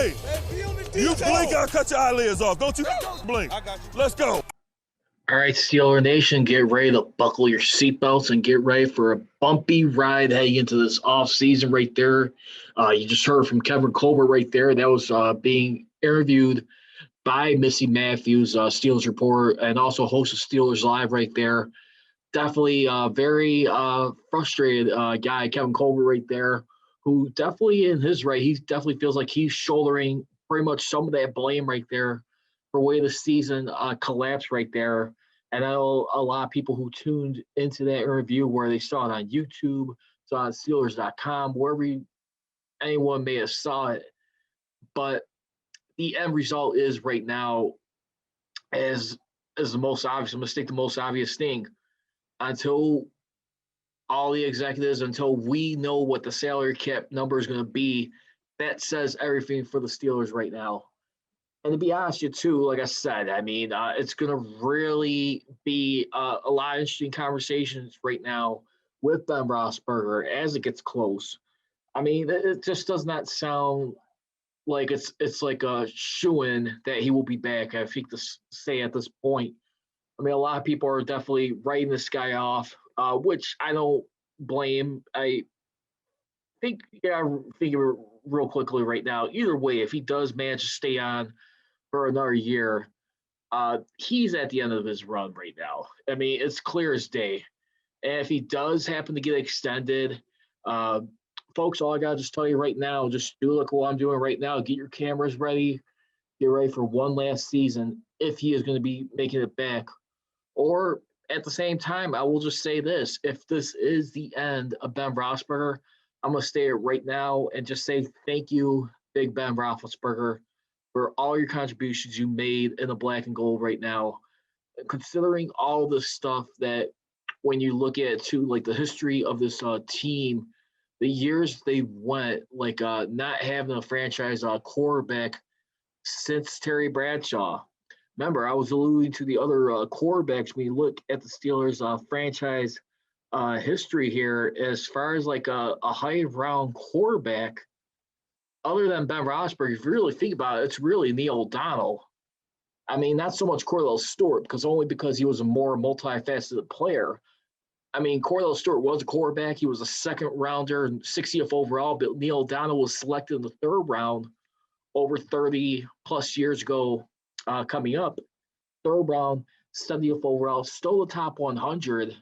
Hey, you blink, I'll cut your eyelids off. Don't you blink. I got you. Let's go. All right, Steeler Nation, get ready to buckle your seatbelts and get ready for a bumpy ride heading into this offseason right there. You just heard from Kevin Cokbert right there. That was being interviewed by Missy Matthews, Steelers reporter, and also host of Steelers Live right there. Definitely very frustrated guy, Kevin Cokbert right there, who definitely in his right, he definitely feels like he's shouldering pretty much some of that blame right there for the way the season collapsed right there. And I know a lot of people who tuned into that interview where they saw it on YouTube, saw it on Steelers.com, wherever anyone may have saw it. But the end result is right now is the most obvious mistake, the most obvious thing. Until all the executives, until we know what the salary cap number is going to be, that says everything for the Steelers right now. And to be honest with you, too, like I said, I mean, it's going to really be a lot of interesting conversations right now with Ben Roethlisberger as it gets close. I mean, it just does not sound like it's like a shoo-in that he will be back, I think, to say at this point. I mean, a lot of people are definitely writing this guy off, which I don't blame. I think real quickly right now, either way, if he does manage to stay on for another year, he's at the end of his run right now. I mean, it's clear as day. And if he does happen to get extended, folks, all I got to just tell you right now, just do like what I'm doing right now. Get your cameras ready. Get ready for one last season if he is going to be making it back. Or at the same time, I will just say this. If this is the end of Ben Roethlisberger, I'm going to stay it right now and just say thank you, Big Ben Roethlisberger, for all your contributions you made in the black and gold right now. Considering all the stuff that when you look at, too, like the history of this team, the years they went, like not having a franchise quarterback since Terry Bradshaw. Remember, I was alluding to the other quarterbacks when you look at the Steelers' franchise history here as far as like a high-round quarterback. Other than Ben Roethlisberger, if you really think about it, it's really Neil O'Donnell. I mean, not so much Cordell Stewart, because he was a more multifaceted player. I mean, Cordell Stewart was a quarterback. He was a second-rounder, 60th overall, but Neil O'Donnell was selected in the third round over 30-plus years ago coming up. Third round, 70th overall, still the top 100.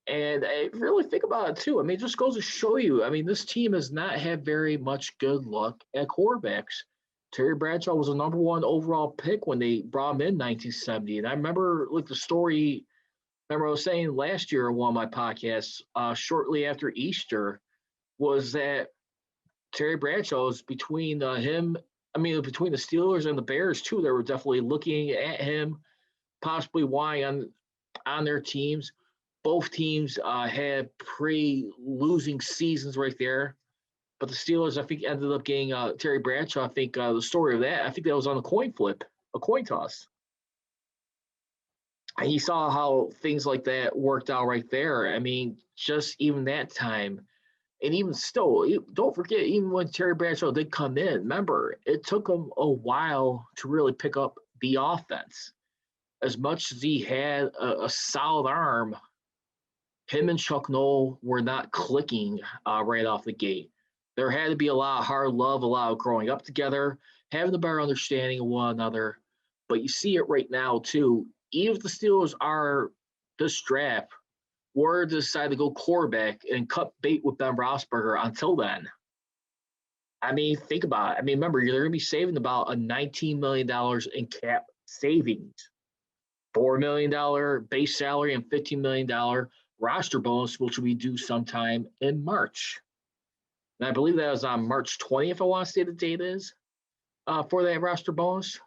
And I really think about it, too. I mean, it just goes to show you, I mean, this team has not had very much good luck at quarterbacks. Terry Bradshaw was a number one overall pick when they brought him in 1970. And I remember, like, the story, I was saying last year on one of my podcasts, shortly after Easter, was that Terry Bradshaw was between between the Steelers and the Bears, too. They were definitely looking at him, possibly why on their teams. Both teams had pre-losing seasons right there. But the Steelers, I think, ended up getting Terry Bradshaw. I think the story of that, I think that was on a coin toss. And you saw how things like that worked out right there. I mean, just even that time. And even still, don't forget, even when Terry Bradshaw did come in, remember, it took him a while to really pick up the offense. As much as he had a solid arm, him and Chuck Noll were not clicking right off the gate. There had to be a lot of hard love, a lot of growing up together, having a better understanding of one another. But you see it right now, too. Even if the Steelers are this draft, were to decide to go quarterback and cut bait with Ben Roethlisberger until then. I mean, think about it. I mean, remember, you're going to be saving about a $19 million in cap savings. $4 million base salary and $15 million roster bonus, which will be due sometime in March. And I believe that was on March 20th, I want to say the date is, for that roster bonus.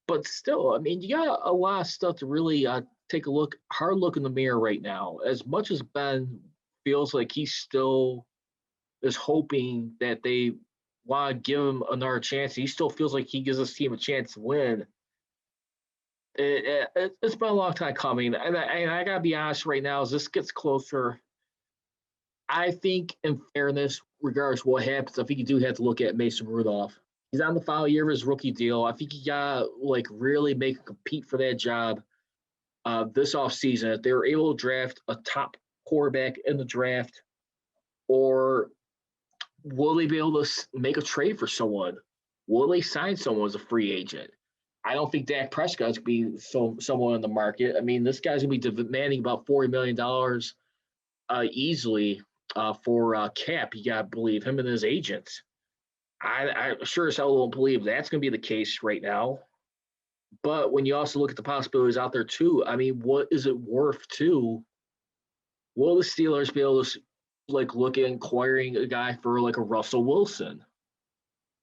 But still, I mean, you got a lot of stuff to really take a hard look in the mirror right now. As much as Ben feels like he still is hoping that they want to give him another chance, he still feels like he gives this team a chance to win. It's been a long time coming. And I got to be honest right now, as this gets closer, I think in fairness, regardless of what happens, I think you do have to look at Mason Rudolph. He's on the final year of his rookie deal. I think he got like really make a compete for that job this offseason. If they were able to draft a top quarterback in the draft, or will they be able to make a trade for someone? Will they sign someone as a free agent? I don't think Dak Prescott's going to be someone in the market. I mean, this guy's going to be demanding about $40 million easily for cap. You got to believe him and his agents. I sure as hell don't believe that's going to be the case right now. But when you also look at the possibilities out there too, I mean, what is it worth too? Will the Steelers be able to like look at acquiring a guy for like a Russell Wilson?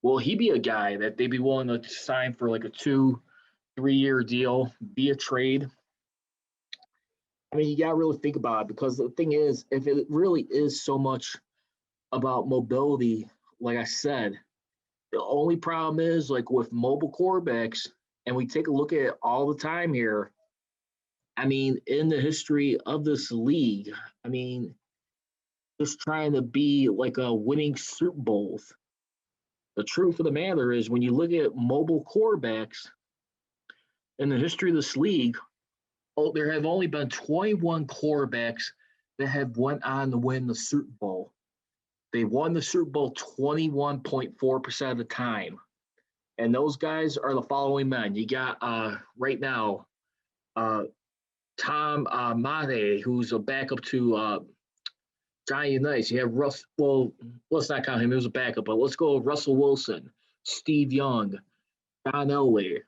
Will he be a guy that they'd be willing to sign for like a 2-3 year deal, be a trade? I mean, you got to really think about it, because the thing is, if it really is so much about mobility, like I said, the only problem is like with mobile quarterbacks, and we take a look at it all the time here. I mean, in the history of this league, I mean, just trying to be like a winning Super Bowls. The truth of the matter is, when you look at mobile quarterbacks in the history of this league, there have only been 21 quarterbacks that have went on to win the Super Bowl. They won the Super Bowl 21.4% of the time. And those guys are the following men. You got right now Tom Mate, who's a backup to Johnny Unitas. You have Russ. Well, let's not count him. He was a backup, but let's go with Russell Wilson, Steve Young, John Elway,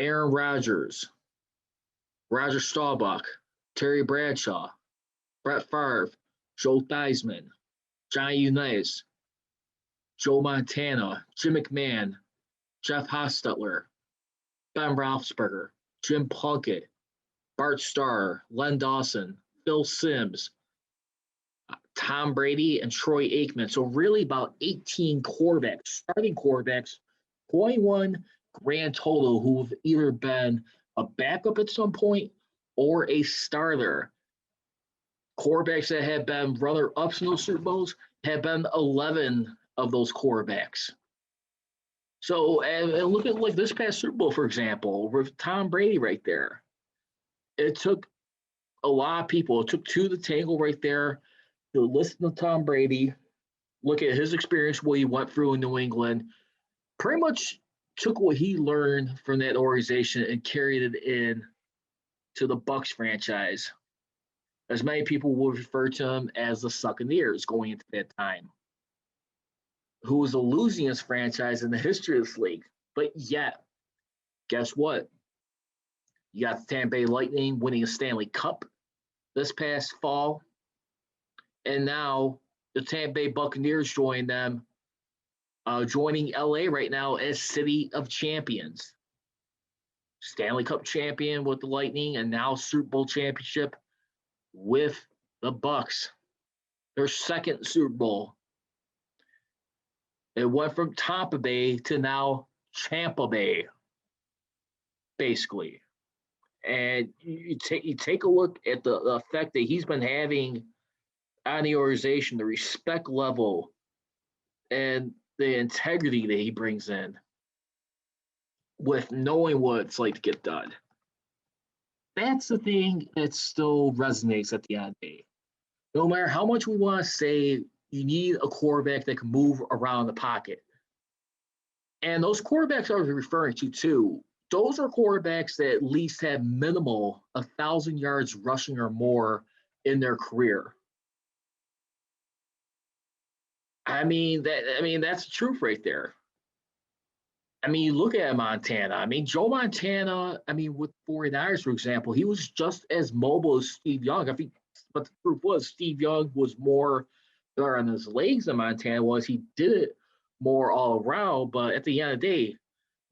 Aaron Rodgers, Roger Staubach, Terry Bradshaw, Brett Favre, Joe Theismann, Johnny Unitas, Joe Montana, Jim McMahon, Jeff Hostetler, Ben Roethlisberger, Jim Plunkett, Bart Starr, Len Dawson, Phil Simms, Tom Brady, and Troy Aikman. So really about 18 quarterbacks, starting quarterbacks, 21 grand total, who've either been a backup at some point or a starter. Quarterbacks that have been runner-ups in those Super Bowls have been 11 of those quarterbacks. So, and look at like this past Super Bowl, for example, with Tom Brady right there. It took a lot of people. It took two to tangle right there to listen to Tom Brady, look at his experience, what he went through in New England, pretty much took what he learned from that organization and carried it in to the Bucs franchise. As many people would refer to him as the Succaneers going into that time, who was the losingest franchise in the history of this league. But yet, guess what? You got the Tampa Bay Lightning winning a Stanley Cup this past fall. And now the Tampa Bay Buccaneers join them, joining LA right now as City of Champions. Stanley Cup champion with the Lightning, and now Super Bowl championship with the Bucs. Their second Super Bowl. It went from Tampa Bay to now Champa Bay, basically. And you take a look at the effect that he's been having on the organization, the respect level, and the integrity that he brings in with knowing what it's like to get done. That's the thing that still resonates at the end of the day. No matter how much we want to say you need a quarterback that can move around the pocket. And those quarterbacks I was referring to too, those are quarterbacks that at least have minimal 1,000 yards rushing or more in their career. I mean, that's the truth right there. I mean, you look at Montana. I mean, Joe Montana, I mean, with 49ers, for example, he was just as mobile as Steve Young. I think, but the truth was Steve Young was more there on his legs than Montana was. He did it more all around, but at the end of the day,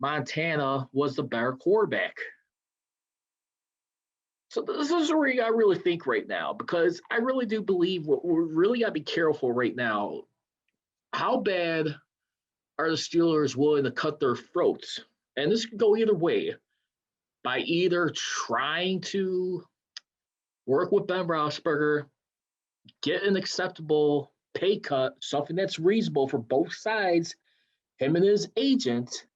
Montana was the better quarterback. So this is where you got to really think right now, because I really do believe what we really got to be careful right now. How bad are the Steelers willing to cut their throats? And this could go either way, by either trying to work with Ben Roethlisberger, get an acceptable pay cut, something that's reasonable for both sides, him and his agent.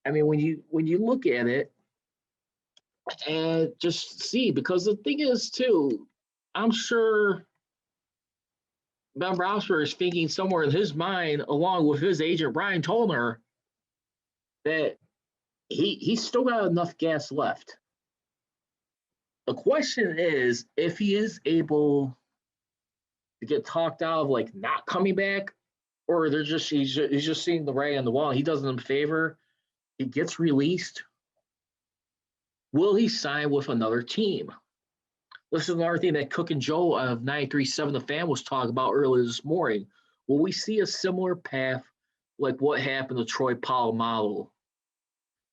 I mean, when you look at it and just see, because the thing is too, I'm sure Ben Roethlisberger is thinking somewhere in his mind, along with his agent Brian Tollner, that he's still got enough gas left. The question is if he is able to get talked out of like not coming back, or he's just seeing the writing on the wall. He does them a favor. He gets released. Will he sign with another team? This is another thing that Cook and Joe of 93.7 The Fan was talking about earlier this morning. Will we see a similar path like what happened to Troy Polamalu,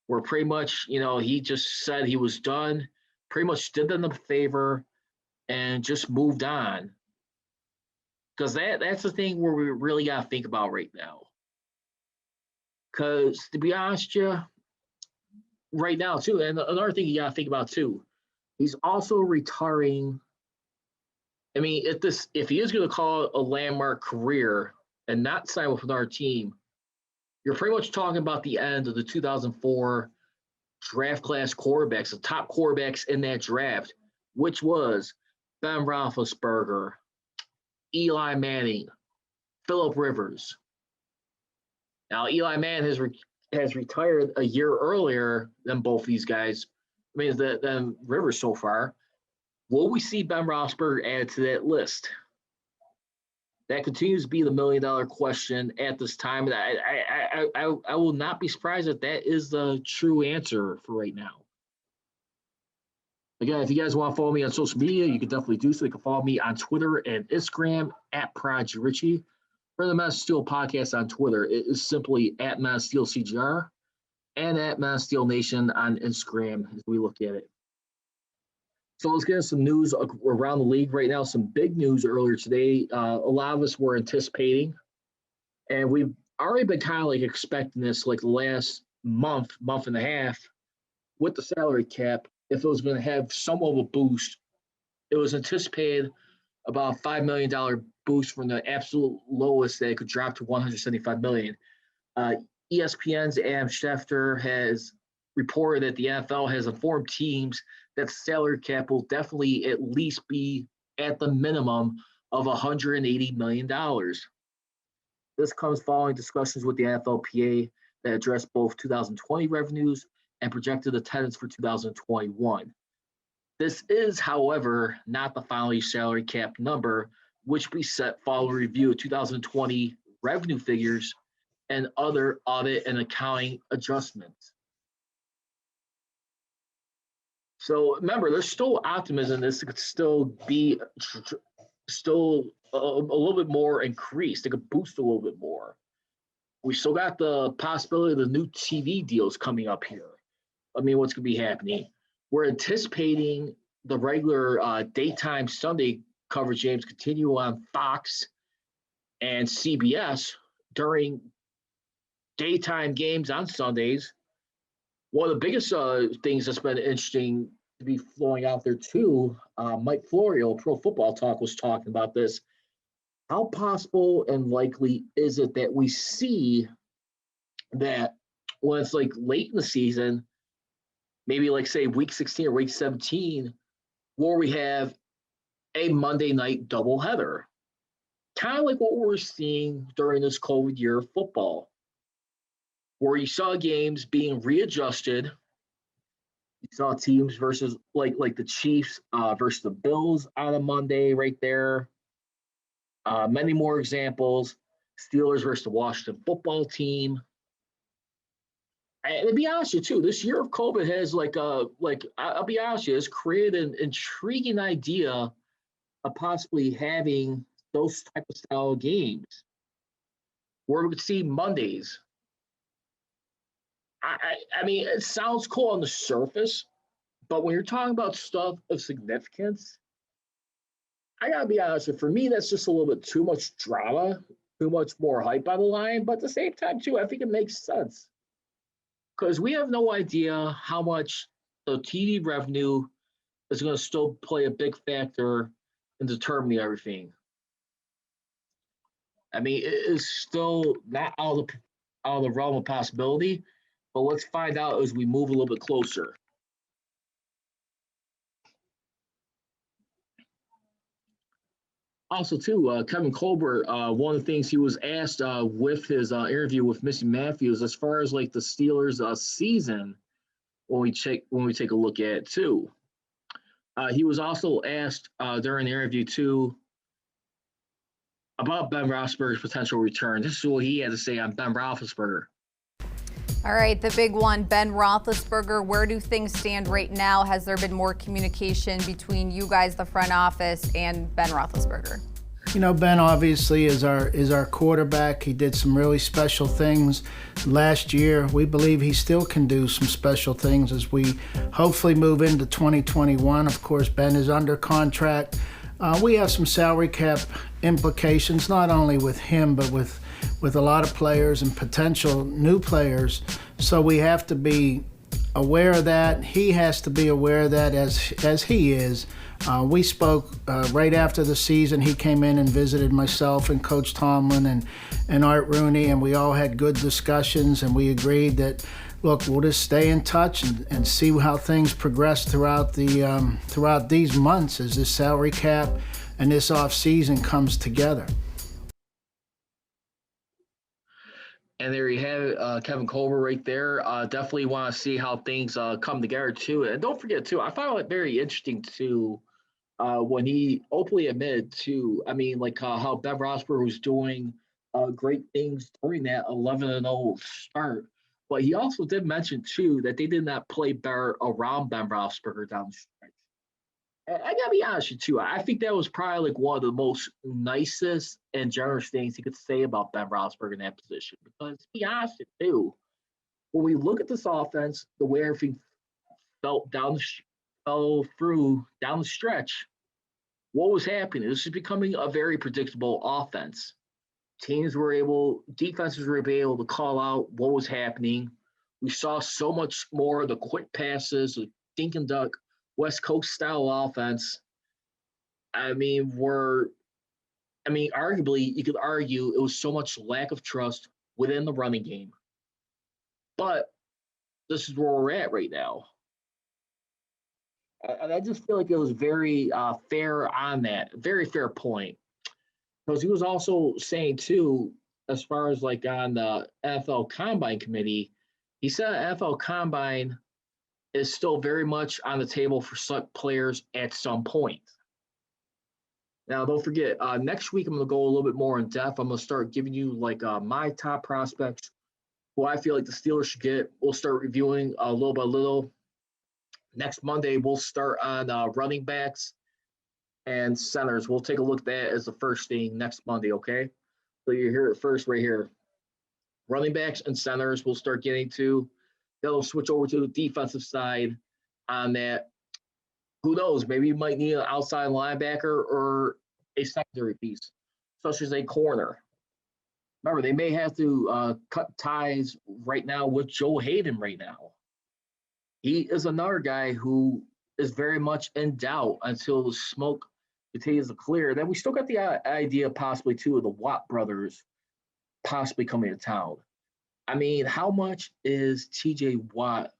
where pretty much, he just said he was done, pretty much did them a favor, and just moved on? Because that's the thing where we really got to think about right now. Because to be honest, right now too, and another thing you got to think about too, he's also retiring. I mean, if he is going to call it a landmark career and not sign with another team, you're pretty much talking about the end of the 2004 draft class quarterbacks, the top quarterbacks in that draft, which was Ben Roethlisberger, Eli Manning, Phillip Rivers. Now, Eli Manning has retired a year earlier than both these guys. I mean, than Rivers so far. Will we see Ben Roethlisberger added to that list? That continues to be the $1 million question at this time. And I will not be surprised if that is the true answer for right now. Again, if you guys want to follow me on social media, you can definitely do so. You can follow me on Twitter and Instagram at Prodigy Richey. For the Mass Steel Podcast on Twitter, it is simply at Mass Steel CGR and at Mass Steel Nation on Instagram as we look at it. So let's get into some news around the league right now. Some big news earlier today. A lot of us were anticipating, and we've already been kind of like expecting this like the last month and a half with the salary cap. If it was going to have somewhat of a boost, it was anticipated about a $5 million boost from the absolute lowest that it could drop to $175 million. ESPN's Adam Schefter has reported that the NFL has informed teams that the salary cap will definitely at least be at the minimum of $180 million. This comes following discussions with the NFLPA that address both 2020 revenues and projected attendance for 2021. This is, however, not the final salary cap number, which we set following review of 2020 revenue figures and other audit and accounting adjustments. So remember, there's still optimism this could still be a little bit more increased. It could boost a little bit more. We still got the possibility of the new TV deals coming up here. I mean, what's going to be happening? We're anticipating the regular daytime Sunday coverage games continue on Fox and CBS during daytime games on Sundays. One of the biggest things that's been interesting to be flowing out there too, Mike Florio, Pro Football Talk, was talking about this. How possible and likely is it that we see that when it's like late in the season, maybe like say week 16 or week 17, where we have a Monday night doubleheader, kind of like what we're seeing during this COVID year of football, where you saw games being readjusted. You saw teams versus like the Chiefs versus the Bills on a Monday right there. Many more examples. Steelers versus the Washington football team. And to be honest with you, too, this year of COVID has I'll be honest with you, has created an intriguing idea of possibly having those type of style games where we would see Mondays. I mean, it sounds cool on the surface, but when you're talking about stuff of significance, I gotta be honest with you, for me, that's just a little bit too much drama, too much more hype on the line. But at the same time, too, I think it makes sense because we have no idea how much the TV revenue is going to still play a big factor in determining everything. I mean, it is still not out of the out of the realm of possibility. But let's find out as we move a little bit closer. Also, too, Kevin Colbert, one of the things he was asked with his interview with Missy Matthews, as far as like the Steelers' season, when we take a look at it too, he was also asked during the interview too about Ben Roethlisberger's potential return. This is what he had to say on Ben Roethlisberger. All right, the big one, Ben Roethlisberger. Where do things stand right now? Has there been more communication between you guys, the front office, and Ben Roethlisberger? You know, Ben obviously is our quarterback. He did some really special things last year. We believe he still can do some special things as we hopefully move into 2021. Of course, Ben is under contract. We have some salary cap implications, not only with him, but with a lot of players and potential new players. So we have to be aware of that. He has to be aware of that as he is. We spoke right after the season. He came in and visited myself and Coach Tomlin and Art Rooney, and we all had good discussions, and we agreed that, look, we'll just stay in touch and see how things progress throughout these months as this salary cap and this off season comes together. And there you have it, Kevin Colbert right there. Definitely want to see how things come together too. And don't forget too, I found it very interesting too when he openly admitted to, I mean, like how Ben Roethlisberger was doing great things during that 11-0 start. But he also did mention too that they did not play better around Ben Roethlisberger down the stretch. I gotta be honest with you. I think that was probably like one of the most nicest and generous things he could say about Ben Roethlisberger in that position. Because to be honest with you, when we look at this offense, the way everything fell through down the stretch, what was happening? This is becoming a very predictable offense. Defenses were able to call out what was happening. We saw so much more of the quick passes, the dink and duck, West Coast style offense. Arguably, you could argue it was so much lack of trust within the running game. But this is where we're at right now. And I just feel like it was very fair on that, very fair point. Because he was also saying, too, as far as like on the NFL Combine Committee, he said NFL Combine is still very much on the table for such players at some point. Now, don't forget, next week I'm going to go a little bit more in depth. I'm going to start giving you like my top prospects, who I feel like the Steelers should get. We'll start reviewing little by little. Next Monday, we'll start on running backs and centers. We'll take a look at that as the first thing next Monday, okay? So you hear it first right here. Running backs and centers we'll start getting to. Then we'll switch over to the defensive side on that. Who knows? Maybe you might need an outside linebacker or a secondary piece, such as a corner. Remember, they may have to cut ties right now with Joe Hayden right now. He is another guy who is very much in doubt until the smoke continues to clear. Then we still got the idea possibly, too, of the Watt brothers possibly coming to town. I mean, how much is T.J. Watt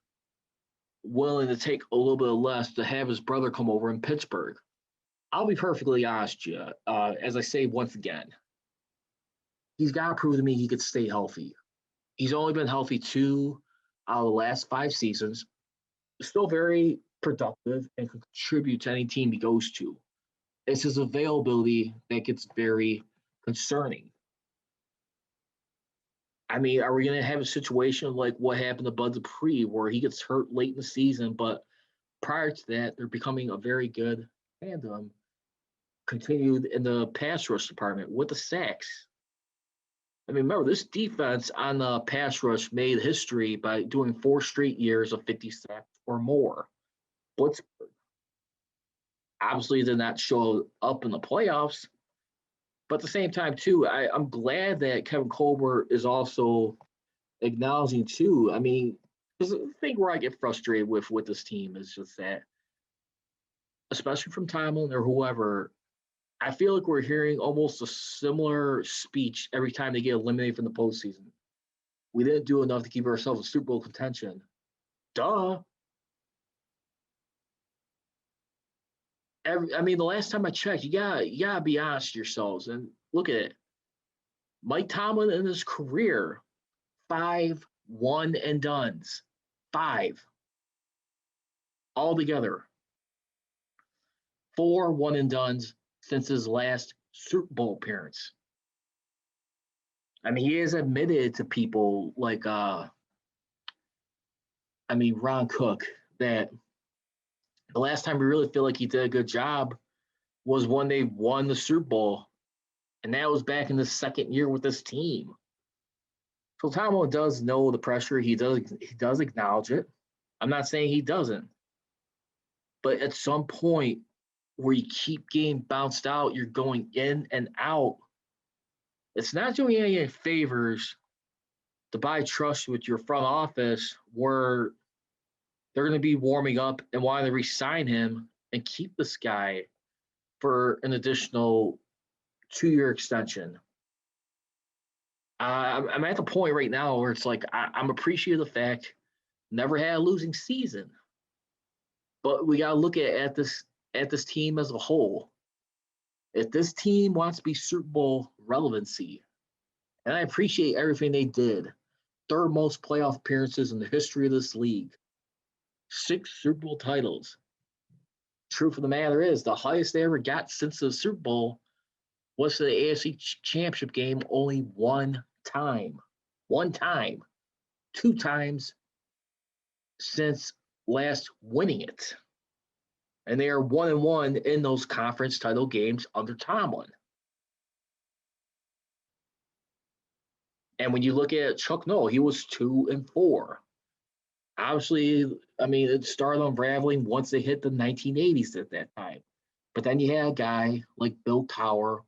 willing to take a little bit less to have his brother come over in Pittsburgh? I'll be perfectly honest with you. As I say once again, he's got to prove to me he could stay healthy. He's only been healthy 2 out of the last 5 seasons. Still very productive and can contribute to any team he goes to. It's his availability that gets very concerning. I mean, are we going to have a situation like what happened to Bud Dupree, where he gets hurt late in the season, but prior to that, they're becoming a very good tandem, continued in the pass rush department with the sacks. I mean, remember, this defense on the pass rush made history by doing 4 straight years of 50 sacks or more. Blitzburg obviously did not show up in the playoffs, but at the same time, too, I'm glad that Kevin Colbert is also acknowledging, too. I mean, because the thing where I get frustrated with this team is just that, especially from Tomlin or whoever, I feel like we're hearing almost a similar speech every time they get eliminated from the postseason. We didn't do enough to keep ourselves in Super Bowl contention. Duh. The last time I checked, you gotta be honest with yourselves and look at it. Mike Tomlin in his career, 5 one and dones. 5 altogether. 4 one and dones since his last Super Bowl appearance. He has admitted to people like Ron Cook that the last time we really feel like he did a good job was when they won the Super Bowl, and that was back in the second year with this team. So Tomlin does know the pressure. He does acknowledge it. I'm not saying he doesn't. But at some point where you keep getting bounced out, you're going in and out. It's not doing any favors to buy trust with your front office where they're going to be warming up and wanting to re-sign him and keep this guy for an additional 2-year extension. I'm at the point right now where it's like I'm appreciative of the fact never had a losing season, but we got to look at this team as a whole. If this team wants to be Super Bowl relevancy, and I appreciate everything they did, 3rd most playoff appearances in the history of this league, 6 Super Bowl titles. Truth of the matter is, the highest they ever got since the Super Bowl was to the AFC Championship game only one time. 1 time. 2 times since last winning it. And they are 1-1 in those conference title games under Tomlin. And when you look at Chuck Noll, he was 2-4. Obviously, it started unraveling once they hit the 1980s at that time. But then you had a guy like Bill Cowher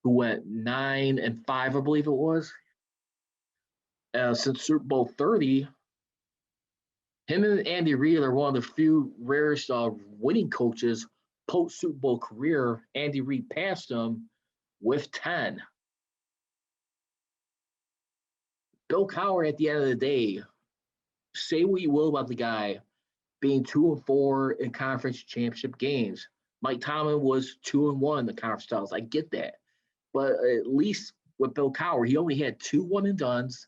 who went 9-5, I believe it was, since Super Bowl 30. Him and Andy Reid are one of the few rarest winning coaches post-Super Bowl career. Andy Reid passed him with 10. Bill Cowher, at the end of the day, say what you will about the guy being 2-4 in conference championship games. Mike Tomlin was 2-1 in the conference titles. I get that. But at least with Bill Cowher, he only had 2 one-and-dones.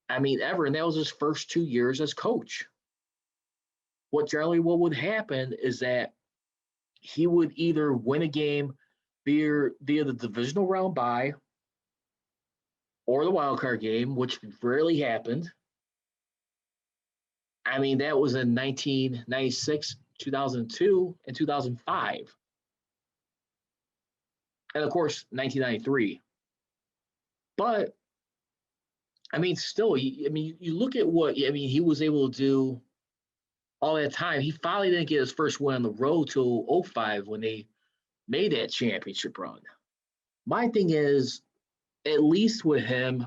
Ever, and that was his first 2 years as coach. What would happen is that he would either win a game via the divisional round bye or the wild card game, which rarely happened. That was in 1996, 2002, and 2005. And, of course, 1993. But still, you look at what, he was able to do all that time. He finally didn't get his first win on the road till 2005 when they made that championship run. My thing is, at least with him,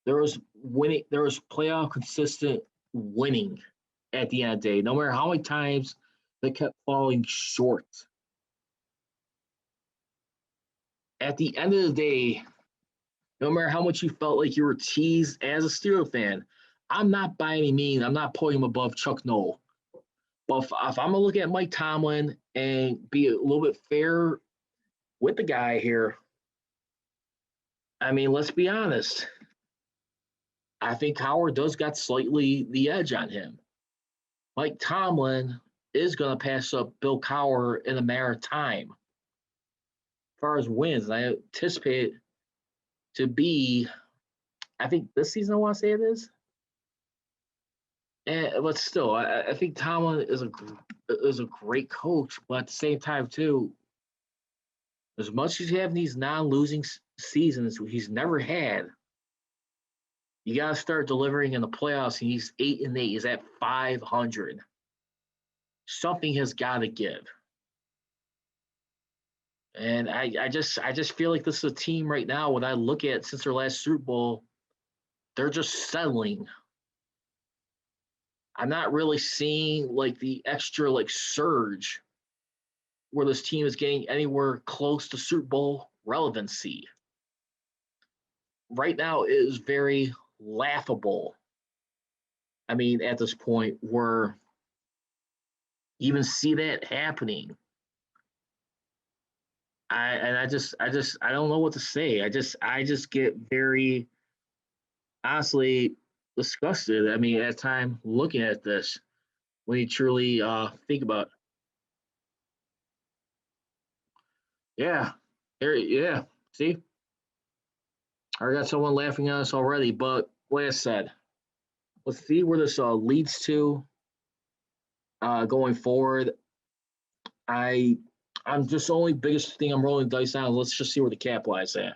there was playoff consistent winning at the end of the day, no matter how many times they kept falling short. At the end of the day, no matter how much you felt like you were teased as a Steelers fan, I'm not by any means, I'm not putting him above Chuck Noll. But if I'm going to look at Mike Tomlin and be a little bit fair with the guy here, let's be honest. I think Howard does got slightly the edge on him. Mike Tomlin is going to pass up Bill Cowher in a matter of time. As far as wins, I anticipate to be, I think this season I want to say it is. But still, I think Tomlin is a great coach, but at the same time too, as much as you have these non-losing seasons he's never had, you got to start delivering in the playoffs. And he's 8-8. He's at 500. Something has got to give. And I just feel like this is a team right now, when I look at since their last Super Bowl, they're just settling. I'm not really seeing like the extra surge where this team is getting anywhere close to Super Bowl relevancy. right now is very laughable. I mean, at this point, where you even see that happening. I don't know what to say. I just get very honestly disgusted. I mean, at time looking at this, when you truly think about, yeah, yeah. See, I got someone laughing at us already. But like I said, let's see where this leads to going forward. I I'm just the only biggest thing I'm rolling dice on. Let's just see where the cap lies at.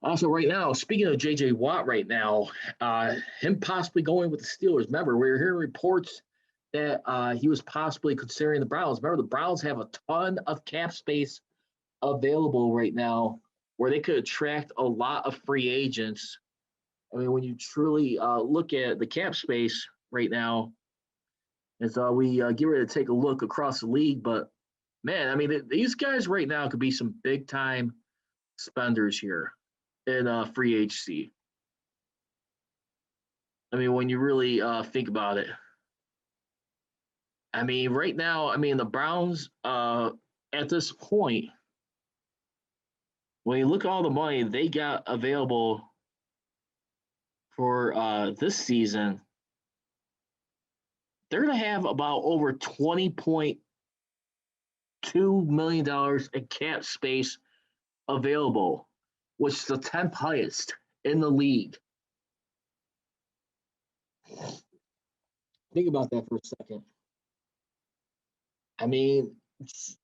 Also, right now, speaking of J.J. Watt, right now, him possibly going with the Steelers. Remember, we were hearing reports that he was possibly considering the Browns. Remember, the Browns have a ton of cap space available right now, where they could attract a lot of free agents. I mean, when you truly look at the cap space right now, as we get ready to take a look across the league, but man, I mean, these guys right now could be some big time spenders here in free agency. I mean, when you really think about it, I mean, right now, I mean, the Browns at this point, when you look at all the money they got available for this season, they're going to have about over $20.2 million in cap space available, which is the 10th highest in the league. Think about that for a second. I mean,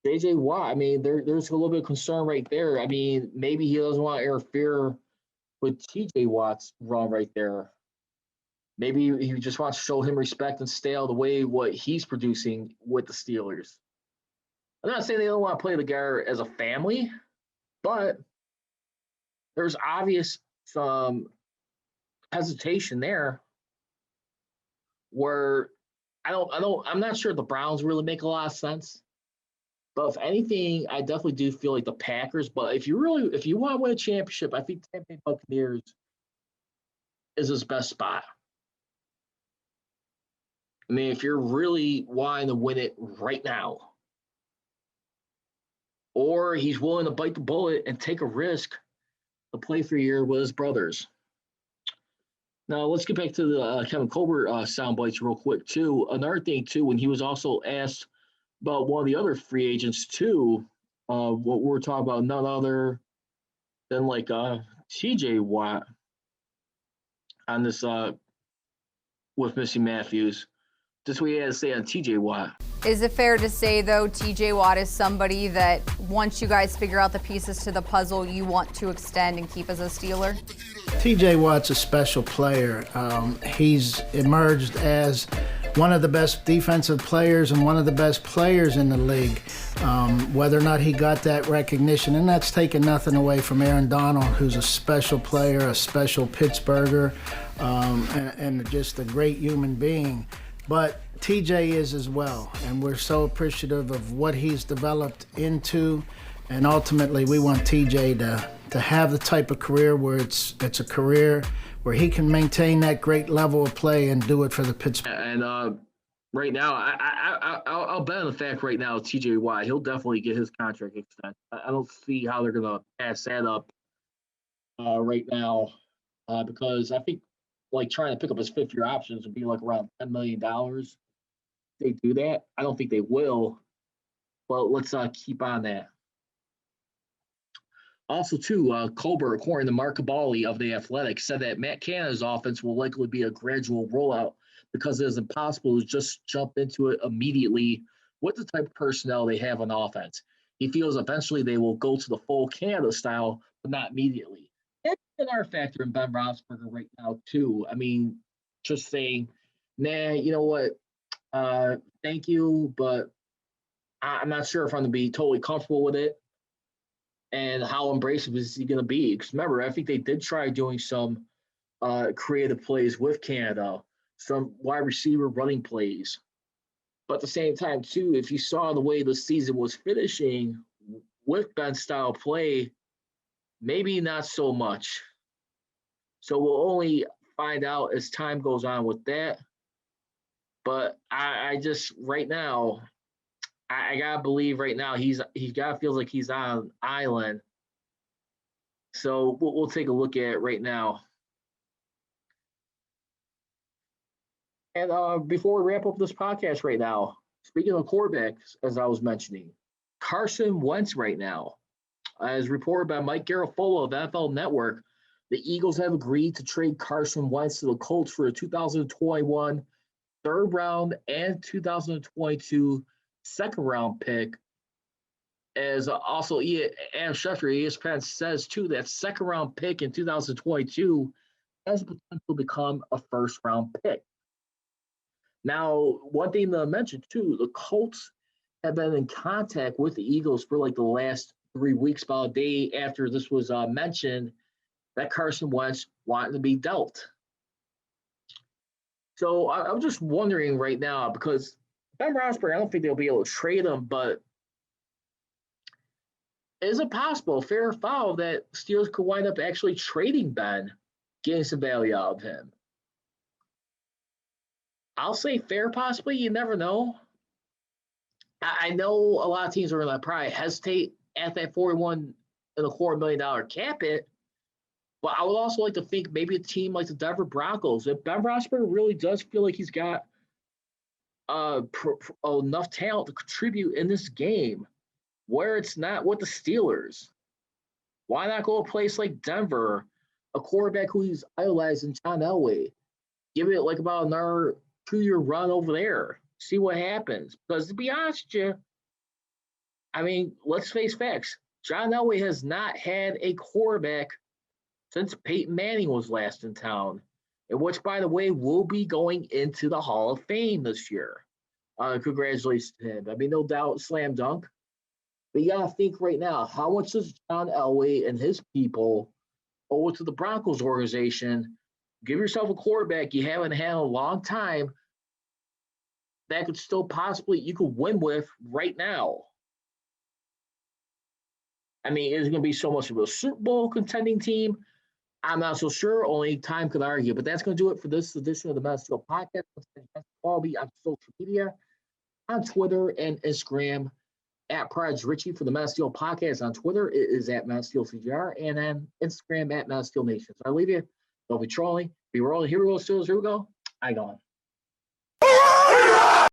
J.J. Watt, I mean, there's a little bit of concern right there. I mean, maybe he doesn't want to interfere with T.J. Watt's run right there. Maybe he just wants to show him respect and stay out of the way what he's producing with the Steelers. I'm not saying they don't want to play together as a family, but there's obvious some hesitation there where I'm not sure the Browns really make a lot of sense. But if anything, I definitely do feel like the Packers. But if you want to win a championship, I think Tampa Bay Buccaneers is his best spot. I mean, if you're really wanting to win it right now, or he's willing to bite the bullet and take a risk to play for a year with his brothers. Now, let's get back to the Kevin Cokbert sound bites real quick, too. Another thing, too, when he was also asked about one of the other free agents, too, what we're talking about, none other than like T.J. Watt on this with Missy Matthews. This is what he had to say on T.J. Watt. Is it fair to say, though, T.J. Watt is somebody that once you guys figure out the pieces to the puzzle, you want to extend and keep as a Steeler? T.J. Watt's a special player. He's emerged as one of the best defensive players and one of the best players in the league. Whether or not he got that recognition, and that's taking nothing away from Aaron Donald, who's a special player, a special Pittsburgher, and just a great human being. But TJ is as well, and we're so appreciative of what he's developed into, and ultimately we want TJ to have the type of career where it's a career where he can maintain that great level of play and do it for the Pittsburgh. And right now, I'll bet on the fact right now, TJ Watt, he'll definitely get his contract extended. I don't see how they're going to pass that up right now because I think like trying to pick up his fifth-year options would be like around $10 million. They do that. I don't think they will, but let's keep on that. Also, too, Cokbert, according to Mark Cabali of The Athletic, said that Matt Canada's offense will likely be a gradual rollout because it is impossible to just jump into it immediately with the type of personnel they have on offense. He feels eventually they will go to the full Canada style, but not immediately. That's another factor in Ben Roethlisberger right now, too. I mean, just saying, nah, you know what? Thank you, but I'm not sure if I'm going to be totally comfortable with it. And how embracive is he going to be? Because remember, I think they did try doing some creative plays with Canada, some wide receiver running plays. But at the same time, too, if you saw the way the season was finishing with Ben's style play, maybe not so much. So we'll only find out as time goes on with that. But I just right now, I gotta believe right now he gotta feels like he's on an island. So we'll take a look at it right now. And before we wrap up this podcast right now, speaking of quarterbacks, as I was mentioning, Carson Wentz right now, as reported by Mike Garafolo of NFL Network, the Eagles have agreed to trade Carson Wentz to the Colts for a 2021 third round and 2022 second round pick. As also Adam Schefter, ESPN says too, that second round pick in 2022 has the potential to become a first round pick. Now, one thing to mention too, the Colts have been in contact with the Eagles for like the last 3 weeks, about a day after this was mentioned, that Carson Wentz wanted to be dealt. So I'm just wondering right now, because Ben Roethlisberger, I don't think they'll be able to trade him, but is it possible, fair or foul, that Steelers could wind up actually trading Ben, getting some value out of him? I'll say fair, possibly. You never know. I know a lot of teams are going to probably hesitate at that $41.25 million cap hit, but I would also like to think maybe a team like the Denver Broncos, if Ben Roethlisberger really does feel like he's got enough talent to contribute in this game, where it's not with the Steelers, why not go to a place like Denver, a quarterback who he's idolizing, John Elway, give it like about another 2-year run over there, see what happens. Because to be honest with you, I mean, let's face facts. John Elway has not had a quarterback since Peyton Manning was last in town, and which, by the way, will be going into the Hall of Fame this year. Congratulations to him. I mean, no doubt, slam dunk. But you got to think right now, how much does John Elway and his people owe to the Broncos organization? Give yourself a quarterback you haven't had in a long time that could still possibly, you could win with right now. I mean, is it going to be so much of a Super Bowl contending team? I'm not so sure. Only time could argue. But that's going to do it for this edition of the Men Steel Podcast. Follow me on social media, on Twitter and Instagram, at Prodigy Richey for the Men Steel Podcast. On Twitter, it is at Men Steel CGR, and on Instagram at Men Steel Nation. So I leave you. Don't be trolling. Be rolling. Here we go, Steelers. Here we go. I gone.